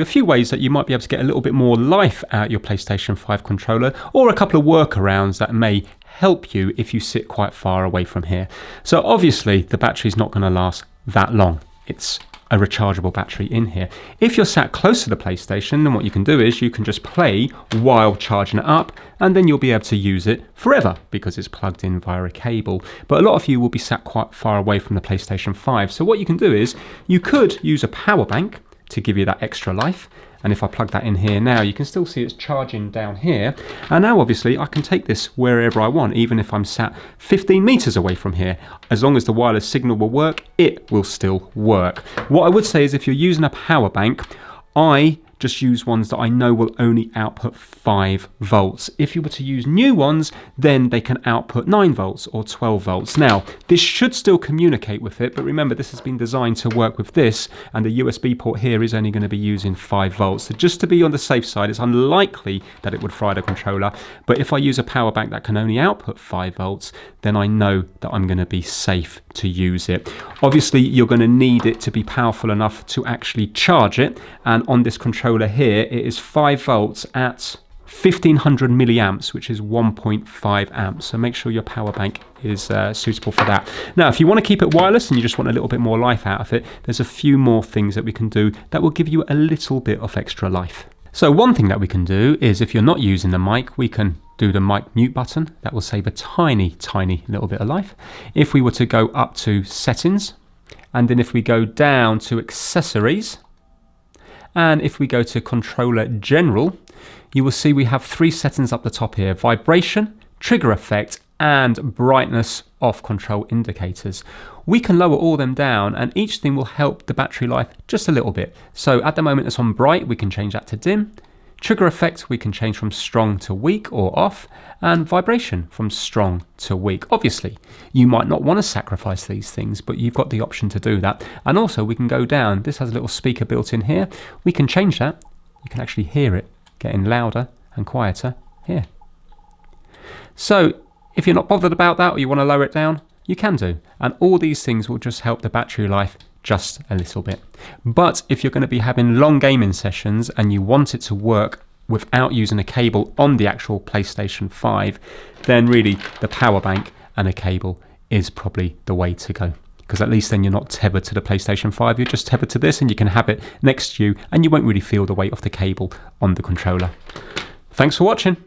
A few ways that you might be able to get a little bit more life out of your PlayStation 5 controller, or a couple of workarounds that may help you if you sit quite far away from here. So obviously the battery's not going to last that long. It's a rechargeable battery in here. If you're sat close to the PlayStation, then what you can do is you can just play while charging it up, and then you'll be able to use it forever because it's plugged in via a cable. But a lot of you will be sat quite far away from the PlayStation 5. So what you can do is you could use a power bank to give you that extra life. And if I plug that in here now, you can still see it's charging down here. And now obviously I can take this wherever I want, even if I'm sat 15 meters away from here. As long as the wireless signal will work, it will still work. What I would say is if you're using a power bank, I just use ones that I know will only output 5 volts. If you were to use new ones, then they can output 9 volts or 12 volts. Now, this should still communicate with it, but remember this has been designed to work with this, and the USB port here is only going to be using 5 volts. So just to be on the safe side, it's unlikely that it would fry the controller, but if I use a power bank that can only output 5 volts, then I know that I'm going to be safe to use it. Obviously, you're going to need it to be powerful enough to actually charge it, and on this controller here, it is 5 volts at 1500 milliamps, which is 1.5 amps. So make sure your power bank is suitable for that. Now, if you want to keep it wireless and you just want a little bit more life out of it, there's a few more things that we can do that will give you a little bit of extra life. So one thing that we can do is if you're not using the mic, we can do the mic mute button. That will save a tiny little bit of life. If we were to go up to settings, and then if we go down to accessories, and if we go to controller general, you will see we have 3 settings up the top here: vibration, trigger effect, and brightness off control indicators. We can lower all them down, and each thing will help the battery life just a little bit. So at the moment it's on bright, we can change that to dim. Trigger effect we can change from strong to weak or off, and vibration from strong to weak. Obviously you might not want to sacrifice these things, but you've got the option to do that. And also we can go down, this has a little speaker built in here, we can change that. You can actually hear it getting louder and quieter here. So if you're not bothered about that, or you want to lower it down, you can do, and all these things will just help the battery life just a little bit. But if you're going to be having long gaming sessions and you want it to work without using a cable on the actual PlayStation 5, then really the power bank and a cable is probably the way to go, because at least then you're not tethered to the PlayStation 5, you're just tethered to this, and you can have it next to you and you won't really feel the weight of the cable on the controller. Thanks for watching.